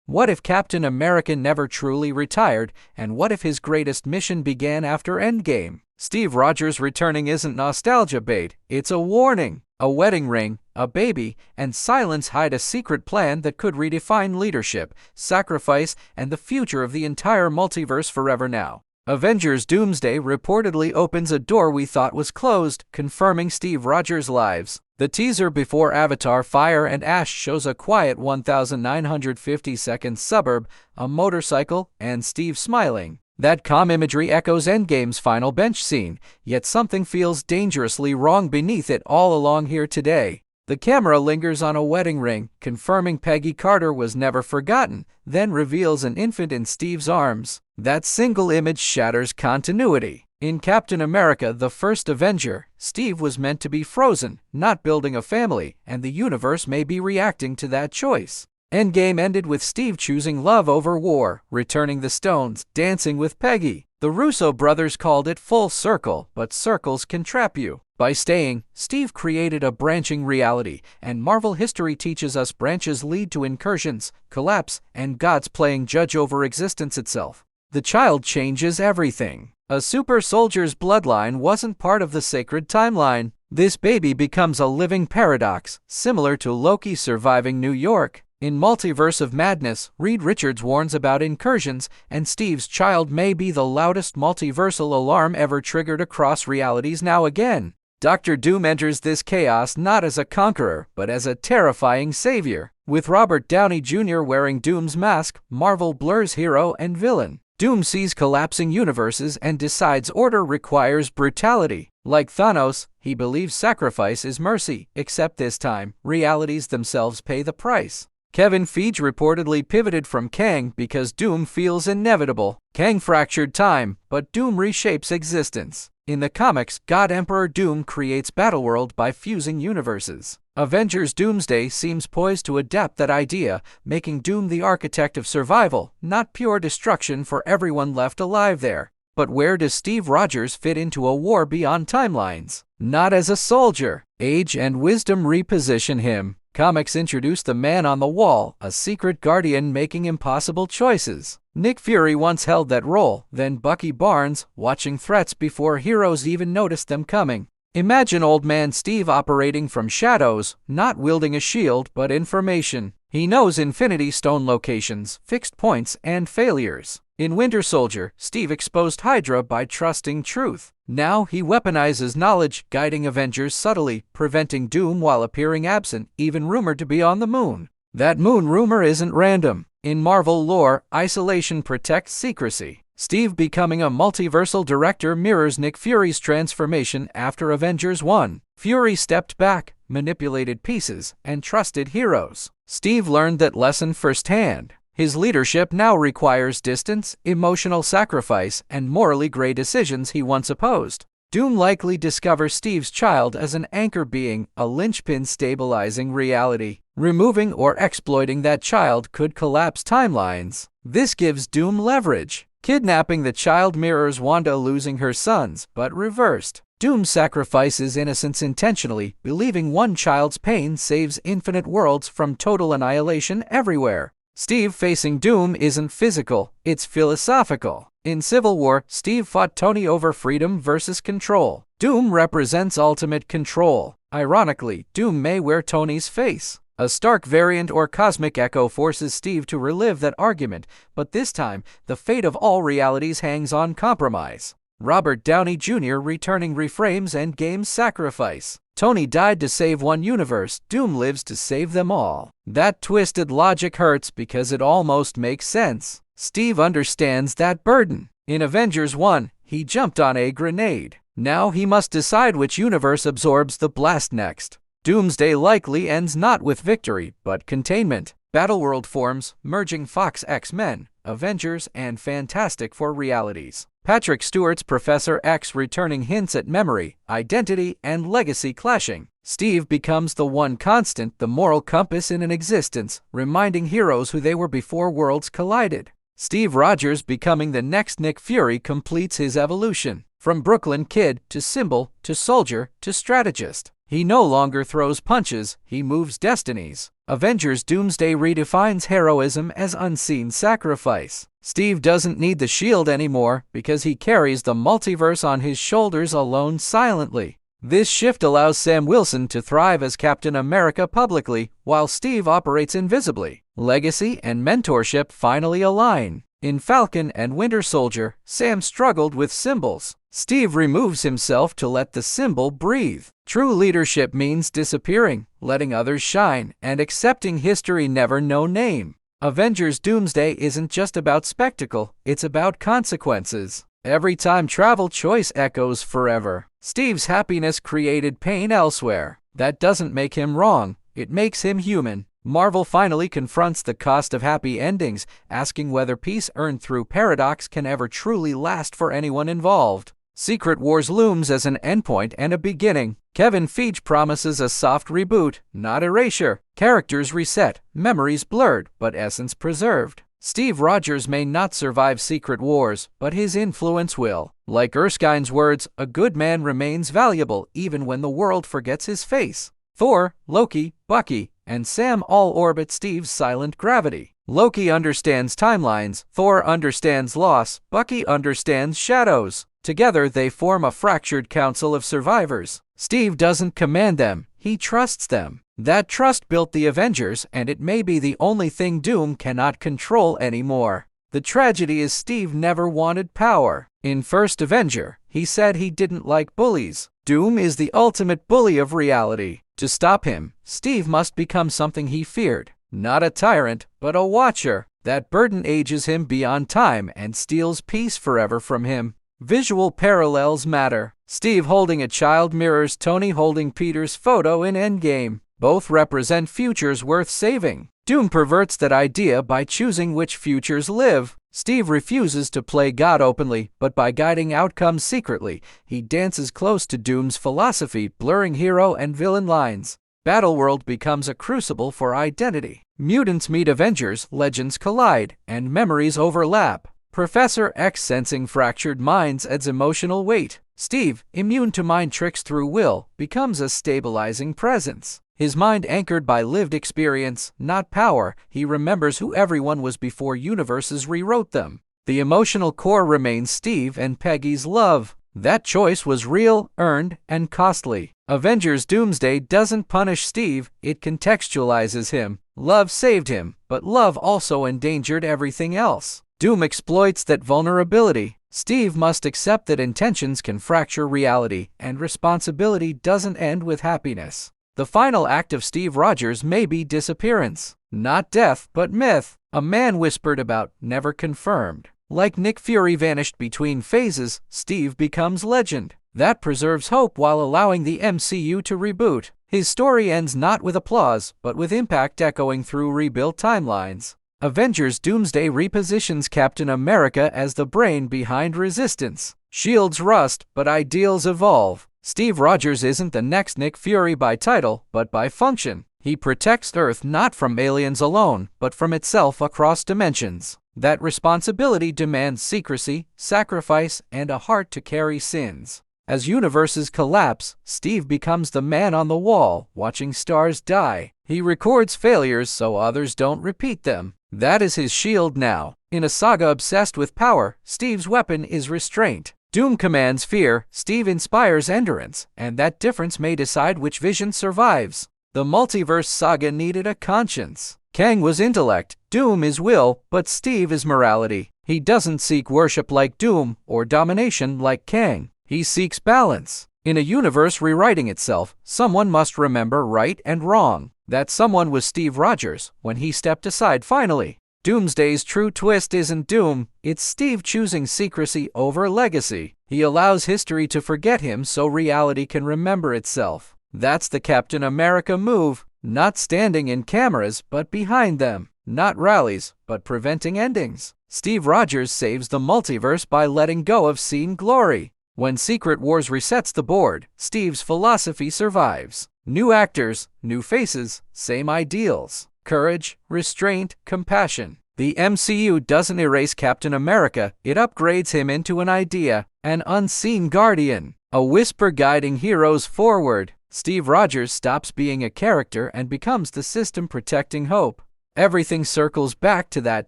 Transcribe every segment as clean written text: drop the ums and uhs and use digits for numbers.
What if Captain America never truly retired, and what if his greatest mission began after Endgame? Steve Rogers returning isn't nostalgia bait, it's a warning. A wedding ring, a baby, and silence hide a secret plan that could redefine leadership, sacrifice, and the future of the entire multiverse forever now. Avengers Doomsday reportedly opens a door we thought was closed, confirming Steve Rogers' lives. The teaser before Avatar Fire and Ash shows a quiet 1,950-second suburb, a motorcycle, and Steve smiling. That calm imagery echoes Endgame's final bench scene, yet something feels dangerously wrong beneath it all along here today. The camera lingers on a wedding ring, confirming Peggy Carter was never forgotten, then reveals an infant in Steve's arms. That single image shatters continuity. In Captain America: The First Avenger, Steve was meant to be frozen, not building a family, and the universe may be reacting to that choice. Endgame ended with Steve choosing love over war, returning the stones, dancing with Peggy. The Russo brothers called it full circle, but circles can trap you. By staying, Steve created a branching reality, and Marvel history teaches us branches lead to incursions, collapse, and gods playing judge over existence itself. The child changes everything. A super soldier's bloodline wasn't part of the sacred timeline. This baby becomes a living paradox, similar to Loki surviving New York. In Multiverse of Madness, Reed Richards warns about incursions, and Steve's child may be the loudest multiversal alarm ever triggered across realities now again. Dr. Doom enters this chaos not as a conqueror, but as a terrifying savior. With Robert Downey Jr. wearing Doom's mask, Marvel blurs hero and villain. Doom sees collapsing universes and decides order requires brutality. Like Thanos, he believes sacrifice is mercy, except this time, realities themselves pay the price. Kevin Feige reportedly pivoted from Kang because Doom feels inevitable. Kang fractured time, but Doom reshapes existence. In the comics, God Emperor Doom creates Battleworld by fusing universes. Avengers Doomsday seems poised to adapt that idea, making Doom the architect of survival, not pure destruction for everyone left alive there. But where does Steve Rogers fit into a war beyond timelines? Not as a soldier. Age and wisdom reposition him. Comics introduce the Man on the Wall, a secret guardian making impossible choices. Nick Fury once held that role, then Bucky Barnes, watching threats before heroes even noticed them coming. Imagine Old Man Steve operating from shadows, not wielding a shield but information. He knows Infinity Stone locations, fixed points, and failures. In Winter Soldier, Steve exposed Hydra by trusting truth. Now he weaponizes knowledge, guiding Avengers subtly, preventing Doom while appearing absent, even rumored to be on the moon. That moon rumor isn't random. In Marvel lore, isolation protects secrecy. Steve becoming a multiversal director mirrors Nick Fury's transformation after Avengers 1. Fury stepped back, manipulated pieces, and trusted heroes. Steve learned that lesson firsthand. His leadership now requires distance, emotional sacrifice, and morally gray decisions he once opposed. Doom likely discovers Steve's child as an anchor being, a linchpin stabilizing reality. Removing or exploiting that child could collapse timelines. This gives Doom leverage. Kidnapping the child mirrors Wanda losing her sons, but reversed. Doom sacrifices innocence intentionally, believing one child's pain saves infinite worlds from total annihilation everywhere. Steve facing Doom isn't physical, it's philosophical. In Civil War, Steve fought Tony over freedom versus control. Doom represents ultimate control. Ironically, Doom may wear Tony's face. A Stark variant or cosmic echo forces Steve to relive that argument, but this time, the fate of all realities hangs on compromise. Robert Downey Jr. returning reframes Endgame's sacrifice. Tony died to save one universe, Doom lives to save them all. That twisted logic hurts because it almost makes sense. Steve understands that burden. In Avengers 1, he jumped on a grenade. Now he must decide which universe absorbs the blast next. Doomsday likely ends not with victory, but containment. Battleworld forms, merging Fox X-Men, Avengers, and Fantastic Four realities. Patrick Stewart's Professor X returning hints at memory, identity, and legacy clashing. Steve becomes the one constant, the moral compass in an existence, reminding heroes who they were before worlds collided. Steve Rogers becoming the next Nick Fury completes his evolution. From Brooklyn Kid to symbol to soldier to strategist. He no longer throws punches, he moves destinies. Avengers Doomsday redefines heroism as unseen sacrifice. Steve doesn't need the shield anymore because he carries the multiverse on his shoulders alone silently. This shift allows Sam Wilson to thrive as Captain America publicly, while Steve operates invisibly. Legacy and mentorship finally align. In Falcon and Winter Soldier, Sam struggled with symbols. Steve removes himself to let the symbol breathe. True leadership means disappearing, letting others shine, and accepting history never no name. Avengers Doomsday isn't just about spectacle, it's about consequences. Every time travel choice echoes forever. Steve's happiness created pain elsewhere. That doesn't make him wrong, it makes him human. Marvel finally confronts the cost of happy endings, asking whether peace earned through paradox can ever truly last for anyone involved. Secret Wars looms as an endpoint and a beginning. Kevin Feige promises a soft reboot, not erasure. Characters reset, memories blurred, but essence preserved. Steve Rogers may not survive Secret Wars, but his influence will. Like Erskine's words, a good man remains valuable even when the world forgets his face. Thor, Loki, Bucky, and Sam all orbit Steve's silent gravity. Loki understands timelines, Thor understands loss, Bucky understands shadows. Together they form a fractured council of survivors. Steve doesn't command them, he trusts them. That trust built the Avengers, and it may be the only thing Doom cannot control anymore. The tragedy is Steve never wanted power. In First Avenger, he said he didn't like bullies. Doom is the ultimate bully of reality. To stop him, Steve must become something he feared. Not a tyrant, but a watcher. That burden ages him beyond time and steals peace forever from him. Visual parallels matter. Steve holding a child mirrors Tony holding Peter's photo in Endgame. Both represent futures worth saving. Doom perverts that idea by choosing which futures live. Steve refuses to play God openly, but by guiding outcomes secretly, he dances close to Doom's philosophy, blurring hero and villain lines. Battleworld becomes a crucible for identity. Mutants meet Avengers, legends collide, and memories overlap. Professor X sensing fractured minds adds emotional weight. Steve, immune to mind tricks through will, becomes a stabilizing presence. His mind anchored by lived experience, not power, he remembers who everyone was before universes rewrote them. The emotional core remains Steve and Peggy's love. That choice was real, earned, and costly. Avengers Doomsday doesn't punish Steve, it contextualizes him. Love saved him, but love also endangered everything else. Doom exploits that vulnerability. Steve must accept that intentions can fracture reality, and responsibility doesn't end with happiness. The final act of Steve Rogers may be disappearance. Not death, but myth. A man whispered about, never confirmed. Like Nick Fury vanished between phases, Steve becomes legend. That preserves hope while allowing the MCU to reboot. His story ends not with applause, but with impact echoing through rebuilt timelines. Avengers Doomsday repositions Captain America as the brain behind resistance. Shields rust, but ideals evolve. Steve Rogers isn't the next Nick Fury by title, but by function. He protects Earth not from aliens alone, but from itself across dimensions. That responsibility demands secrecy, sacrifice, and a heart to carry sins. As universes collapse, Steve becomes the man on the wall, watching stars die. He records failures so others don't repeat them. That is his shield now. In a saga obsessed with power, Steve's weapon is restraint. Doom commands fear, Steve inspires endurance, and that difference may decide which vision survives. The multiverse saga needed a conscience. Kang was intellect, Doom is will, but Steve is morality. He doesn't seek worship like Doom, or domination like Kang. He seeks balance. In a universe rewriting itself, someone must remember right and wrong. That someone was Steve Rogers, when he stepped aside finally. Doomsday's true twist isn't Doom, it's Steve choosing secrecy over legacy. He allows history to forget him so reality can remember itself. That's the Captain America move, not standing in cameras but behind them, not rallies but preventing endings. Steve Rogers saves the multiverse by letting go of seen glory. When Secret Wars resets the board, Steve's philosophy survives. New actors, new faces, same ideals. Courage, restraint, compassion. The MCU doesn't erase Captain America, it upgrades him into an idea, an unseen guardian, a whisper guiding heroes forward. Steve Rogers stops being a character and becomes the system protecting hope. Everything circles back to that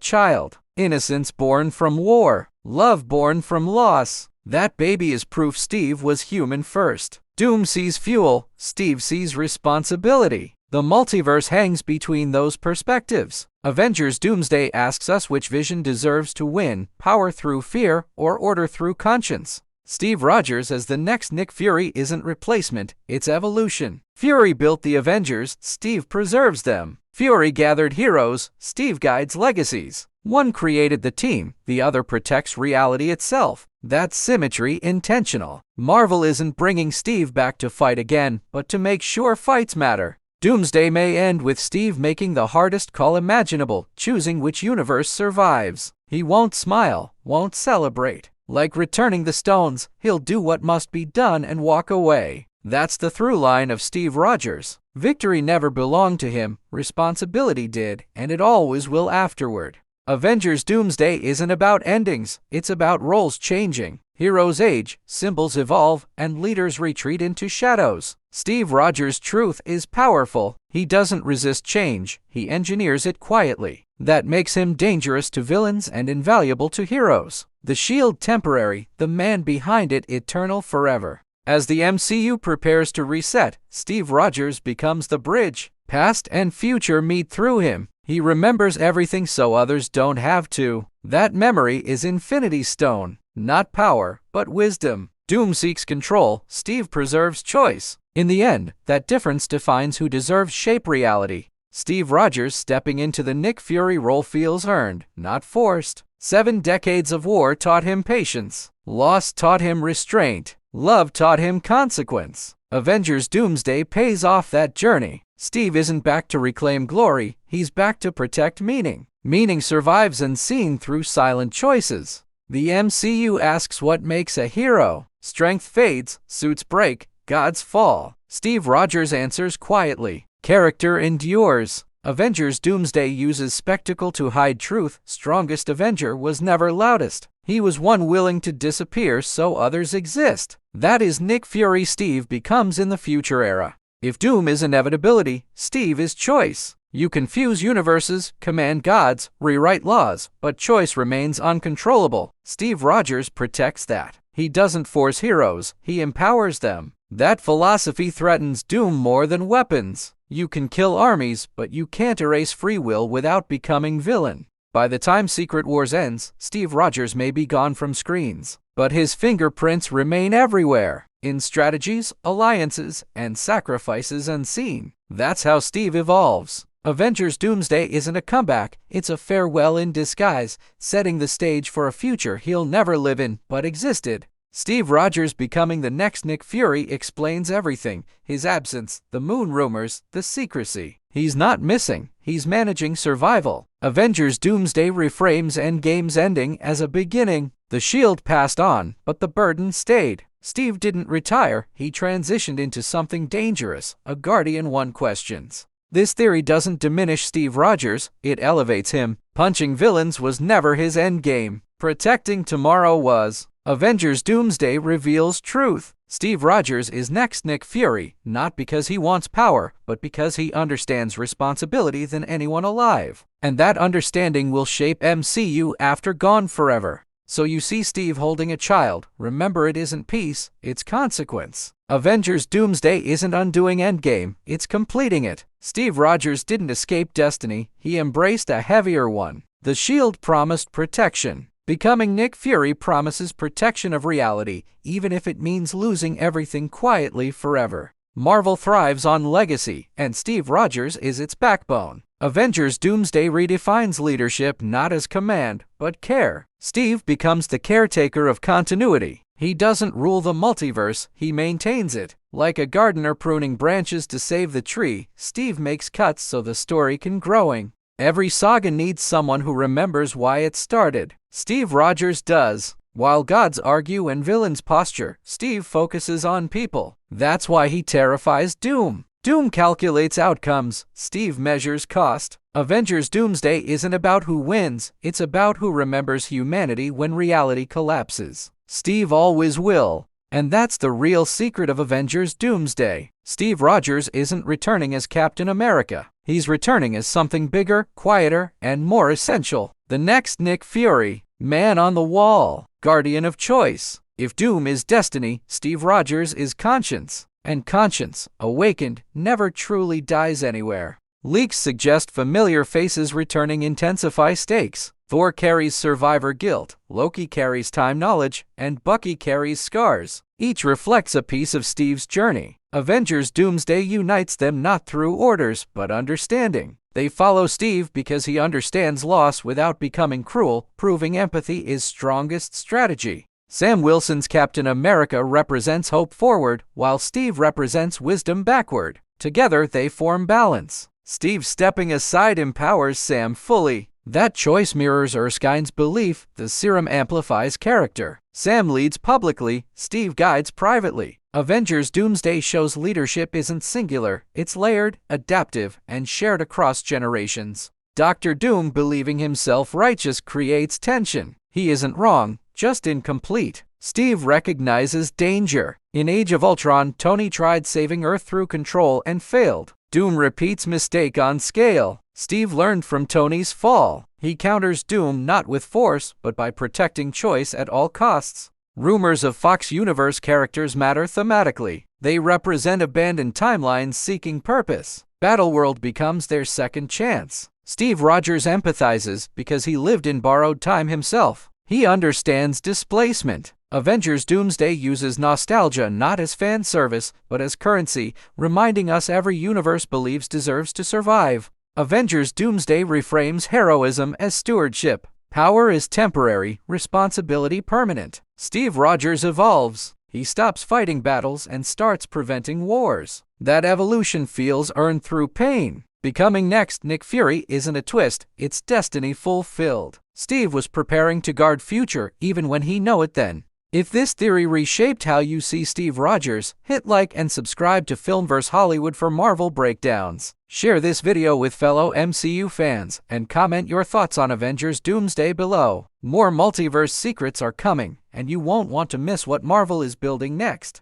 child. Innocence born from war. Love born from loss. That baby is proof Steve was human first. Doom sees fuel. Steve sees responsibility. The multiverse hangs between those perspectives. Avengers Doomsday asks us which vision deserves to win, power through fear or order through conscience. Steve Rogers as the next Nick Fury isn't replacement, it's evolution. Fury built the Avengers, Steve preserves them. Fury gathered heroes, Steve guides legacies. One created the team, the other protects reality itself. That's symmetry intentional. Marvel isn't bringing Steve back to fight again, but to make sure fights matter. Doomsday may end with Steve making the hardest call imaginable, choosing which universe survives. He won't smile, won't celebrate. Like returning the stones, he'll do what must be done and walk away. That's the through line of Steve Rogers. Victory never belonged to him, responsibility did, and it always will afterward. Avengers Doomsday isn't about endings, it's about roles changing. Heroes age, symbols evolve, and leaders retreat into shadows. Steve Rogers' truth is powerful. He doesn't resist change, he engineers it quietly. That makes him dangerous to villains and invaluable to heroes. The shield temporary, the man behind it eternal forever. As the MCU prepares to reset, Steve Rogers becomes the bridge. Past and future meet through him. He remembers everything so others don't have to. That memory is Infinity Stone. Not power, but wisdom. Doom seeks control, Steve preserves choice. In the end, that difference defines who deserves shape reality. Steve Rogers stepping into the Nick Fury role feels earned, not forced. 7 decades of war taught him patience. Loss taught him restraint. Love taught him consequence. Avengers Doomsday pays off that journey. Steve isn't back to reclaim glory, he's back to protect meaning. Meaning survives unseen through silent choices. The MCU asks what makes a hero. Strength fades, suits break, gods fall. Steve Rogers answers quietly. Character endures. Avengers Doomsday uses spectacle to hide truth. Strongest Avenger was never loudest. He was one willing to disappear so others exist. That is Nick Fury. Steve becomes in the future era. If Doom is inevitability, Steve is choice. You confuse universes, command gods, rewrite laws, but choice remains uncontrollable. Steve Rogers protects that. He doesn't force heroes, he empowers them. That philosophy threatens Doom more than weapons. You can kill armies, but you can't erase free will without becoming villain. By the time Secret Wars ends, Steve Rogers may be gone from screens, but his fingerprints remain everywhere. In strategies, alliances, and sacrifices unseen. That's how Steve evolves. Avengers Doomsday isn't a comeback, it's a farewell in disguise, setting the stage for a future he'll never live in, but existed. Steve Rogers becoming the next Nick Fury explains everything. His absence, the moon rumors, the secrecy. He's not missing, he's managing survival. Avengers Doomsday reframes Endgame's ending as a beginning. The shield passed on, but the burden stayed. Steve didn't retire, he transitioned into something dangerous, a guardian one questions. This theory doesn't diminish Steve Rogers, it elevates him. Punching villains was never his endgame. Protecting tomorrow was. Avengers Doomsday reveals truth. Steve Rogers is next Nick Fury, not because he wants power, but because he understands responsibility than anyone alive. And that understanding will shape MCU after gone forever. So you see Steve holding a child, remember it isn't peace, it's consequence. Avengers Doomsday isn't undoing Endgame, it's completing it. Steve Rogers didn't escape destiny, he embraced a heavier one. The shield promised protection. Becoming Nick Fury promises protection of reality, even if it means losing everything quietly forever. Marvel thrives on legacy, and Steve Rogers is its backbone. Avengers Doomsday redefines leadership not as command, but care. Steve becomes the caretaker of continuity. He doesn't rule the multiverse, he maintains it. Like a gardener pruning branches to save the tree, Steve makes cuts so the story can growing. Every saga needs someone who remembers why it started. Steve Rogers does. While gods argue and villains posture, Steve focuses on people. That's why he terrifies Doom. Doom calculates outcomes, Steve measures cost. Avengers Doomsday isn't about who wins, it's about who remembers humanity when reality collapses. Steve always will. And that's the real secret of Avengers Doomsday. Steve Rogers isn't returning as Captain America. He's returning as something bigger, quieter, and more essential. The next Nick Fury, man on the wall, guardian of choice. If Doom is destiny, Steve Rogers is conscience. And conscience, awakened, never truly dies anywhere. Leaks suggest familiar faces returning intensify stakes. Thor carries survivor guilt, Loki carries time knowledge, and Bucky carries scars. Each reflects a piece of Steve's journey. Avengers Doomsday unites them not through orders, but understanding. They follow Steve because he understands loss without becoming cruel, proving empathy is strongest strategy. Sam Wilson's Captain America represents hope forward, while Steve represents wisdom backward. Together they form balance. Steve stepping aside empowers Sam fully. That choice mirrors Erskine's belief, the serum amplifies character. Sam leads publicly, Steve guides privately. Avengers Doomsday shows leadership isn't singular, it's layered, adaptive, and shared across generations. Dr. Doom believing himself righteous creates tension. He isn't wrong, just incomplete. Steve recognizes danger. In Age of Ultron, Tony tried saving Earth through control and failed. Doom repeats mistake on scale. Steve learned from Tony's fall. He counters Doom not with force, but by protecting choice at all costs. Rumors of Fox Universe characters matter thematically. They represent abandoned timelines seeking purpose. Battleworld becomes their second chance. Steve Rogers empathizes because he lived in borrowed time himself. He understands displacement. Avengers Doomsday uses nostalgia not as fan service, but as currency, reminding us every universe believes deserves to survive. Avengers Doomsday reframes heroism as stewardship. Power is temporary, responsibility permanent. Steve Rogers evolves. He stops fighting battles and starts preventing wars. That evolution feels earned through pain. Becoming next Nick Fury isn't a twist, it's destiny fulfilled. Steve was preparing to guard future even when he knew it then. If this theory reshaped how you see Steve Rogers, hit like and subscribe to FilmVerse Hollywood for Marvel breakdowns. Share this video with fellow MCU fans, and comment your thoughts on Avengers Doomsday below. More multiverse secrets are coming, and you won't want to miss what Marvel is building next.